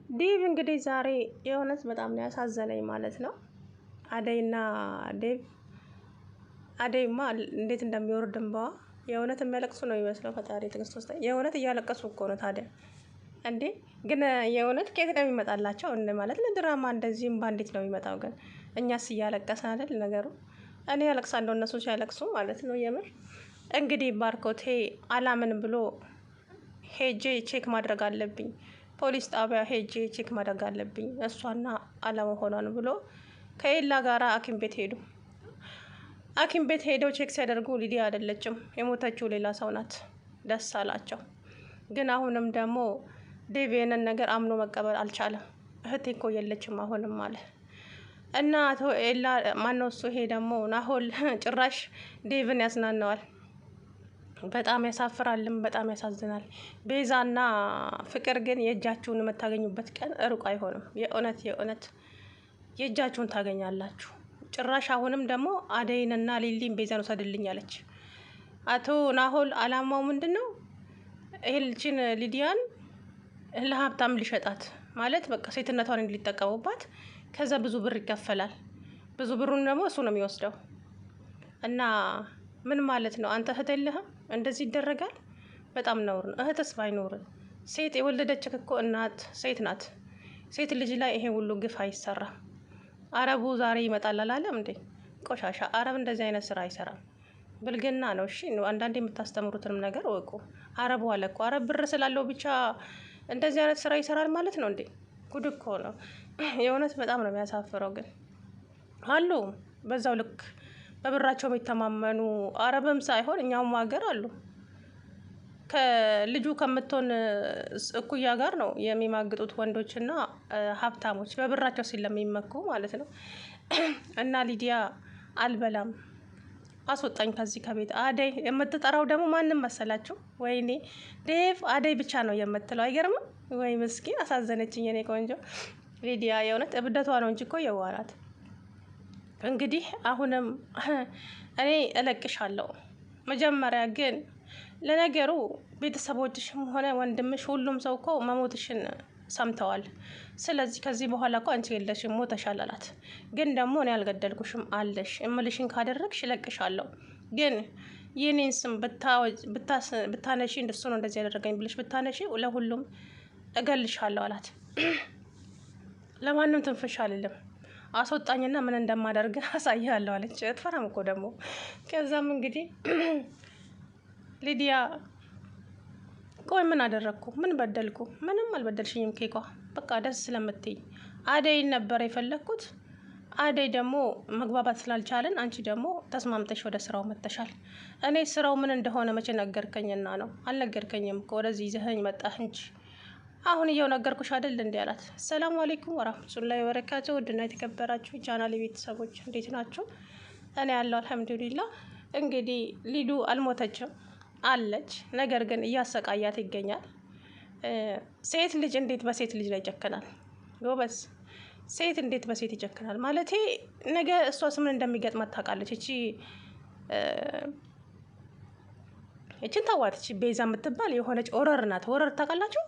ዴቭ እንግዲህ ዛሬ የእውነት በጣም ነው ያሳዘነኝ ማለት ነው። አደይና ዴቭ አደይማ እንዴት እንደሚወርድ እንባዋ የእውነት የሚያለቅሱ ነው የሚመስለው። ፈጣሪ ትዕግስት ውስጥ የእውነት እያለቀሱ እኮ ነው። ታዲያ እንዴ ግን የእውነት ከየት ነው የሚመጣላቸው? እንደ ማለት ለድራማ እንደዚህም ባንዲት ነው የሚመጣው። ግን እኛስ እያለቀስን አይደል ነገሩ። እኔ ያለቅሳለሁ እነሱ ሲያለቅሱ ማለት ነው። የምር እንግዲህ ባርኮቴ አላምን ብሎ ሄጄ ቼክ ማድረግ አለብኝ፣ ፖሊስ ጣቢያ ሄጄ ቼክ ማድረግ አለብኝ እሷና አለመሆኗን ብሎ ከኤላ ጋራ ሐኪም ቤት ሄዱ። ሐኪም ቤት ሄደው ቼክ ሲያደርጉ ሊዲያ አይደለችም፣ የሞተችው ሌላ ሰው ናት። ደስ አላቸው። ግን አሁንም ደግሞ ዴቪንን ነገር አምኖ መቀበል አልቻለም። እህቴ እኮ የለችም አሁንም አለ እና አቶ ኤላ ማነው እሱ ይሄ ደግሞ ናሆል ጭራሽ ዴቭን ያዝናነዋል። በጣም ያሳፍራልም በጣም ያሳዝናል። ቤዛና ፍቅር ግን የእጃችሁን የምታገኙበት ቀን ሩቅ አይሆንም። የእውነት የእውነት የእጃችሁን ታገኛላችሁ። ጭራሽ አሁንም ደግሞ አደይንና ሊሊን ቤዛን ውሰድልኝ አለች። አቶ ናሆል አላማው ምንድን ነው? ይህችን ሊዲያን ለሀብታም ሊሸጣት ማለት በቃ ሴትነቷን ሊጠቀሙባት፣ ከዛ ብዙ ብር ይከፈላል። ብዙ ብሩን ደግሞ እሱ ነው የሚወስደው። እና ምን ማለት ነው? አንተ እህት የለህም? እንደዚህ ይደረጋል? በጣም ነውር ነው። እህትስ ባይኖር ሴት የወለደች እኮ እናት ሴት ናት። ሴት ልጅ ላይ ይሄ ሁሉ ግፍ አይሰራም። አረቡ ዛሬ ይመጣል አላለም እንዴ? ቆሻሻ አረብ እንደዚህ አይነት ስራ አይሰራም። ብልግና ነው። እሺ አንዳንዴ የምታስተምሩትንም ነገር ወቁ። አረቡ አለ እኮ አረብ ብር ስላለው ብቻ እንደዚህ አይነት ስራ ይሰራል ማለት ነው እንዴ? ጉድ እኮ ነው የእውነት በጣም ነው የሚያሳፍረው። ግን አሉ በዛው ልክ በብራቸው የሚተማመኑ አረብም ሳይሆን እኛውም ሀገር አሉ። ከልጁ ከምትሆን እኩያ ጋር ነው የሚማግጡት ወንዶችና ሀብታሞች በብራቸው ስለሚመኩ ማለት ነው። እና ሊዲያ አልበላም አስወጣኝ ከዚህ ከቤት። አደይ የምትጠራው ደግሞ ማንም መሰላችሁ? ወይኔ ዴቭ አደይ ብቻ ነው የምትለው። አይገርምም ወይ? ምስኪን አሳዘነችኝ የኔ ቆንጆ ሊዲያ። የእውነት እብደቷ ነው እንጂ እኮ የዋናት። እንግዲህ አሁንም እኔ እለቅሻለሁ። መጀመሪያ ግን ለነገሩ ቤተሰቦችሽም ሆነ ወንድምሽ ሁሉም ሰው እኮ መሞትሽን ሰምተዋል። ስለዚህ ከዚህ በኋላ እኮ አንቺ የለሽም ሞተሻል አላት። ግን ደግሞ እኔ አልገደልኩሽም አለሽ እምልሽን ካደረግሽ እለቅሻለሁ። ግን የኔን ስም ብታነሺ እንደሱ ነው እንደዚህ ያደረገኝ ብለሽ ብታነሺ ለሁሉም እገልሻለሁ አላት። ለማንም ትንፍሽ አልልም፣ አስወጣኝና ምን እንደማደርግ አሳያለሁ አለች። ትፈራም እኮ ደግሞ። ከዛም እንግዲህ ሊዲያ ቆይ ምን አደረግኩ? ምን በደልኩ? ምንም አልበደልሽኝም ኬኳ። በቃ ደስ ስለምትይኝ አደይን ነበር የፈለግኩት። አደይ ደግሞ መግባባት ስላልቻለን አንቺ ደግሞ ተስማምተሽ ወደ ስራው መጥተሻል። እኔ ስራው ምን እንደሆነ መቼ ነገርከኝና ነው? አልነገርከኝም እኮ ወደዚህ ይዘኸኝ መጣህ እንጂ አሁን እየው ነገርኩሽ አይደል እንዴ አላት። ሰላም አለይኩም ወራህመቱላሂ ወበረካቱ። ውድና የተከበራችሁ ቻናል ቤተሰቦች እንዴት ናችሁ? እኔ ያለው አልሐምዱሊላህ። እንግዲህ ሊዱ አልሞተችም አለች፣ ነገር ግን እያሰቃያት ይገኛል። ሴት ልጅ እንዴት በሴት ልጅ ላይ ይጨክናል? ጎበዝ ሴት እንዴት በሴት ይጨክናል? ማለቴ ነገ እሷስ ምን እንደሚገጥማት ታውቃለች። እቺን ታዋት። እቺ ቤዛ የምትባል የሆነች ኦረር ናት። ኦረር ታውቃላችሁ?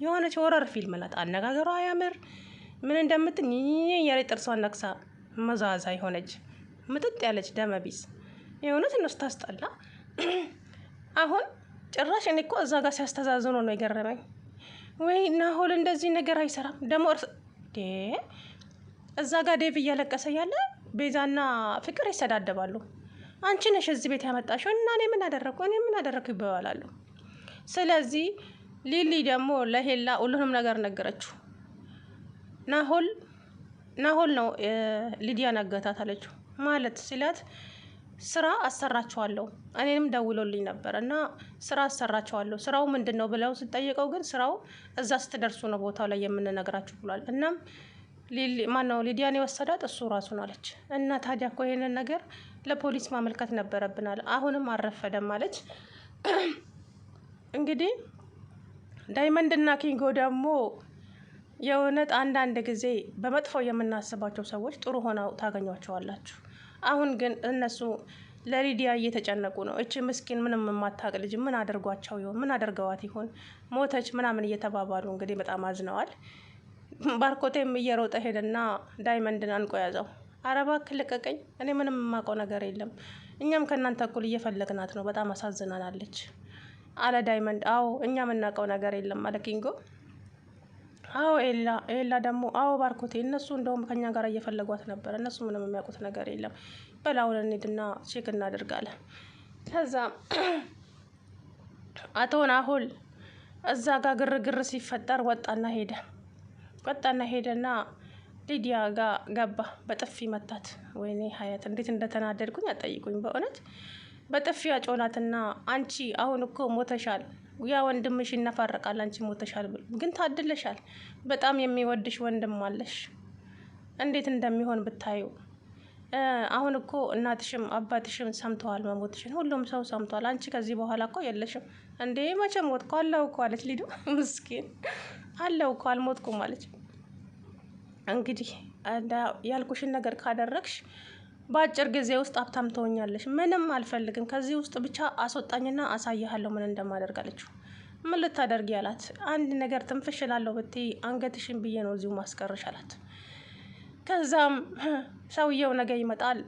የሆነች ኦረር ፊልም ናት። አነጋገሯ ያምር ምን እንደምትኝ የሬ ጥርሷን ነክሳ መዛዛ የሆነች ምጥጥ ያለች ደመቢስ የሆነት እነሱ ታስጠላ። አሁን ጭራሽ እኔ እኮ እዛ ጋር ሲያስተዛዝኑ ነው የገረመኝ። ወይ ናሆል እንደዚህ ነገር አይሰራም ደግሞ እዛ ጋር ዴቭ እያለቀሰ ያለ ቤዛና ፍቅር ይሰዳደባሉ። አንቺ ነሽ እዚህ ቤት ያመጣሽው እና እኔ ምን አደረኩ ይባባላሉ። ስለዚህ ሊሊ ደግሞ ለሄላ ሁሉንም ነገር ነገረችው። ናሆል ነው ሊዲያ ነገታት አለችው። ማለት ሲላት ስራ አሰራቸዋለሁ እኔንም ደውሎልኝ ነበር እና ስራ አሰራቸዋለሁ። ስራው ምንድን ነው ብለው ስጠይቀው ግን ስራው እዛ ስትደርሱ ነው ቦታው ላይ የምንነግራችሁ ብሏል። እናም ማነው ሊዲያን የወሰዳት እሱ ራሱን አለች። እና ታዲያ እኮ ይሄንን ነገር ለፖሊስ ማመልከት ነበረብናል። አሁንም አልረፈደም አለች። እንግዲህ ዳይመንድ እና ኪንጎ ደግሞ የእውነት አንዳንድ ጊዜ በመጥፎው የምናስባቸው ሰዎች ጥሩ ሆነው ታገኟቸዋላችሁ። አሁን ግን እነሱ ለሊዲያ እየተጨነቁ ነው። እቺ ምስኪን ምንም የማታውቅ ልጅ ምን አድርጓቸው ይሆን? ምን አድርገዋት ይሆን? ሞተች ምናምን እየተባባሉ እንግዲህ በጣም አዝነዋል። ባርኮቴም እየሮጠ ሄደና ዳይመንድን አንቆ ያዘው። ኧረ እባክህ ልቀቀኝ፣ እኔ ምንም የማውቀው ነገር የለም። እኛም ከእናንተ እኩል እየፈለግናት ነው፣ በጣም አሳዝናናለች አለ ዳይመንድ። አዎ እኛ የምናውቀው ነገር የለም አለ ኪንጎ። አዎ ኤላ ደግሞ አዎ ባርኮቴ፣ እነሱ እንደውም ከኛ ጋር እየፈለጓት ነበር፣ እነሱ ምንም የሚያውቁት ነገር የለም። በላውን እንሂድና ቼክ እናደርጋለን። ከዛ አቶ ናሆል እዛ ጋር ግርግር ሲፈጠር ወጣና ሄደና ሊዲያ ጋር ገባ። በጥፊ መታት። ወይኔ ሀያት እንዴት እንደተናደድኩኝ አጠይቁኝ። በእውነት በጥፊ አጮናትና አንቺ አሁን እኮ ሞተሻል፣ ያ ወንድምሽ ይነፋረቃል፣ አንቺ ሞተሻል። ግን ታድለሻል፣ በጣም የሚወድሽ ወንድም አለሽ። እንዴት እንደሚሆን ብታዩ። አሁን እኮ እናትሽም አባትሽም ሰምተዋል መሞትሽን፣ ሁሉም ሰው ሰምተዋል። አንቺ ከዚህ በኋላ እኮ የለሽም። እንዴ መቼ ሞትኩ? አለው እኮ አለች ሊዱ። ምስኪን አለው እኮ አልሞትኩም አለች። እንግዲህ ያልኩሽን ነገር ካደረግሽ በአጭር ጊዜ ውስጥ ሀብታም ትሆኛለሽ። ምንም አልፈልግም፣ ከዚህ ውስጥ ብቻ አስወጣኝና አሳይሃለሁ ምን እንደማደርግ አለችው። ምን ልታደርጊ አላት። አንድ ነገር ትንፍሽ እላለሁ ብትይ አንገትሽን ብዬ ነው እዚሁ ማስቀርሽ አላት። ከዛም ሰውየው ነገ ይመጣል፣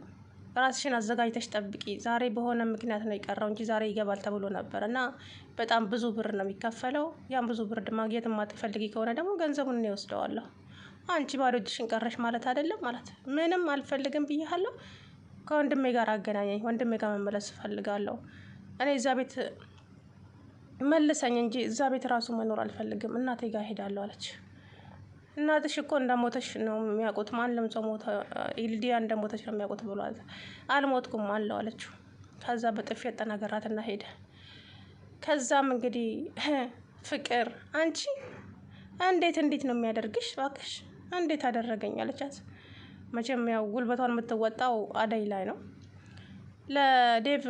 ራስሽን አዘጋጅተሽ ጠብቂ፣ ዛሬ በሆነ ምክንያት ነው የቀረው እንጂ ዛሬ ይገባል ተብሎ ነበር እና በጣም ብዙ ብር ነው የሚከፈለው። ያን ብዙ ብር ማግኘት የማትፈልጊ ከሆነ ደግሞ ገንዘቡን እኔ ወስደዋለሁ። አንቺ ባዶ እጅሽን ቀረሽ ማለት አይደለም ማለት። ምንም አልፈልግም ብያለሁ። ከወንድሜ ጋር አገናኘኝ፣ ወንድሜ ጋር መመለስ እፈልጋለሁ። እኔ እዛ ቤት መልሰኝ እንጂ እዛ ቤት ራሱ መኖር አልፈልግም፣ እናቴ ጋር ሄዳለሁ አለች። እናትሽ እኮ እንደሞተሽ ነው የሚያውቁት፣ ማንም ሰው ሞተ ሊዲያ እንደሞተች ነው የሚያውቁት ብሏል። አልሞትኩም አለው አለችው። ከዛ በጥፊ ያጠናገራትና ሄደ። ከዛም እንግዲህ ፍቅር አንቺ እንዴት ነው የሚያደርግሽ እባክሽ፣ እንዴት አደረገኝ አለቻት። መቼም ያው ጉልበቷን የምትወጣው አደይ ላይ ነው። ለዴቭ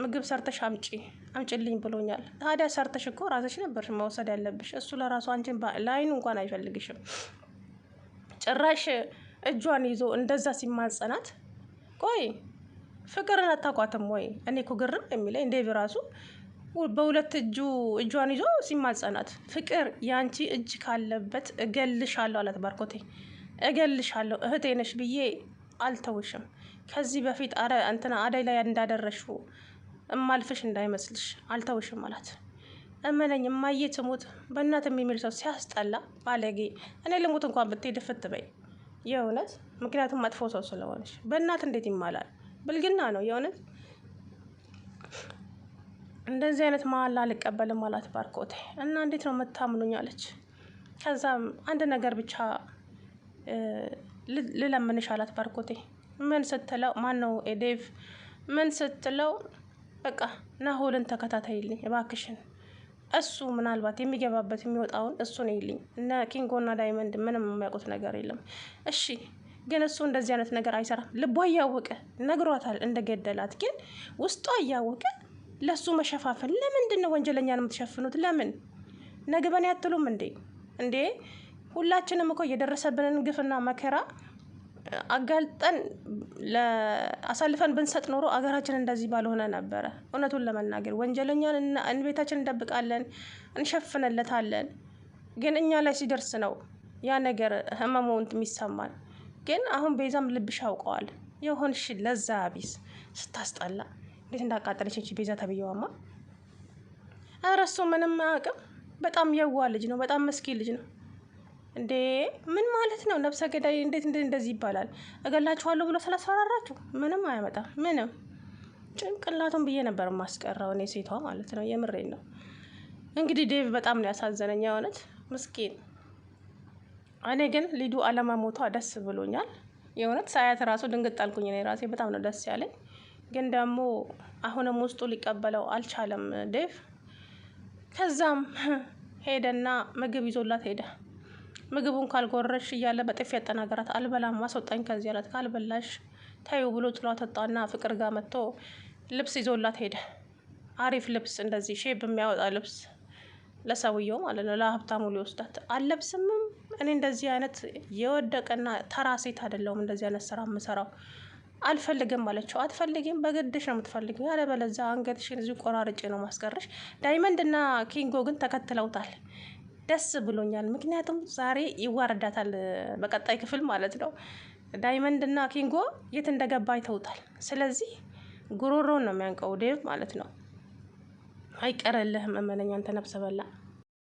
ምግብ ሰርተሽ አምጪልኝ ብሎኛል። ታዲያ ሰርተሽ እኮ ራስሽ ነበር መውሰድ ያለብሽ። እሱ ለራሱ አንቺን ለአይኑ እንኳን አይፈልግሽም። ጭራሽ እጇን ይዞ እንደዛ ሲማጸናት፣ ቆይ ፍቅርን አታውቋትም ወይ? እኔ እኮ ግርም የሚለኝ ዴቭ ራሱ በሁለት እጇን ይዞ ሲማጸናት፣ ፍቅር ያንቺ እጅ ካለበት እገልሻለሁ አላት ባርኮቴ። እገልሻለሁ እህቴ ነሽ ብዬ አልተውሽም። ከዚህ በፊት እንትና አደይ ላይ እንዳደረሽው እማልፍሽ እንዳይመስልሽ አልተውሽም አላት። እመነኝ እማዬ ትሙት፣ በእናት የሚል ሰው ሲያስጠላ ባለጌ። እኔ ልሙት እንኳን ብትሄድ ፍት በይ የእውነት፣ ምክንያቱም መጥፎ ሰው ስለሆነች። በእናት እንዴት ይማላል? ብልግና ነው የእውነት። እንደዚህ አይነት መሀል አልቀበልም አላት ባርኮቴ። እና እንዴት ነው የምታምኑኝ አለች። ከዛም አንድ ነገር ብቻ ልለምንሽ አላት ባርኮቴ። ምን ስትለው ማነው ዴቭ ምን ስትለው፣ በቃ ናሆልን ተከታታይልኝ እባክሽን፣ እሱ ምናልባት የሚገባበት የሚወጣውን እሱን ይልኝ። እነ ኪንጎና ዳይመንድ ምንም የሚያውቁት ነገር የለም። እሺ ግን እሱ እንደዚህ አይነት ነገር አይሰራም። ልቧ እያወቀ ነግሯታል እንደገደላት፣ ግን ውስጧ እያወቀ ለሱ መሸፋፈን። ለምንድን ነው ወንጀለኛን የምትሸፍኑት? ለምን ነግበን ያትሉም እንዴ? ሁላችንም እኮ የደረሰብንን ግፍና መከራ አጋልጠን አሳልፈን ብንሰጥ ኖሮ አገራችን እንደዚህ ባልሆነ ነበረ። እውነቱን ለመናገር ወንጀለኛን ቤታችን እንደብቃለን፣ እንሸፍንለታለን። ግን እኛ ላይ ሲደርስ ነው ያ ነገር ህመሙን የሚሰማን። ግን አሁን ቤዛም ልብሽ አውቀዋል የሆንሽ ለዛ ቢስ ስታስጠላ እንዴት እንዳቃጠለች እንጂ ቤዛ ተብየዋማ። ኧረ እሱ ምንም አያውቅም። በጣም የዋ ልጅ ነው። በጣም መስኪን ልጅ ነው። እንዴ ምን ማለት ነው? ነፍሰ ገዳይ እንዴት እንደዚህ ይባላል? እገላችኋለሁ ብሎ ስላስፈራራችሁ ምንም አያመጣም። ምንም ጭንቅላቱን ብዬ ነበር ማስቀረው እኔ ሴቷ ማለት ነው። የምሬን ነው። እንግዲህ ዴቭ በጣም ነው ያሳዘነኝ የእውነት ምስኪን። እኔ ግን ሊዱ አለመሞቷ ደስ ብሎኛል የእውነት። ሳያት ራሱ ድንግጥ አልኩኝ እኔ ራሴ። በጣም ነው ደስ ያለኝ። ግን ደግሞ አሁንም ውስጡ ሊቀበለው አልቻለም ዴቭ። ከዛም ሄደና ምግብ ይዞላት ሄደ። ምግቡን ካልጎረሽ እያለ በጥፊ ያጠናገራት። አልበላም ማስወጣኝ ከዚህ አላት። ካልበላሽ ታዩ ብሎ ጥሏት ወጣና ፍቅር ጋር መጥቶ ልብስ ይዞላት ሄደ። አሪፍ ልብስ እንደዚህ ሼፕ የሚያወጣ ልብስ ለሰውየው ማለት ነው፣ ለሀብታሙ ሊወስዳት። አልለብስምም እኔ እንደዚህ አይነት የወደቀና ተራ ሴት አይደለሁም እንደዚህ አይነት ስራ የምሰራው፣ አልፈልግም አለችው። አትፈልጊም? በግድሽ ነው የምትፈልጊው፣ ያለበለዚያ አንገትሽን እዚሁ ቆራርጬ ነው ማስቀረሽ። ዳይመንድ እና ኪንጎ ግን ተከትለውታል። ደስ ብሎኛል። ምክንያቱም ዛሬ ይዋረዳታል በቀጣይ ክፍል ማለት ነው። ዳይመንድ እና ኪንጎ የት እንደገባ አይተውታል። ስለዚህ ጉሮሮን ነው የሚያንቀው ዴቭ ማለት ነው። አይቀርልህም፣ እመነኝ አንተ ነፍሰ በላ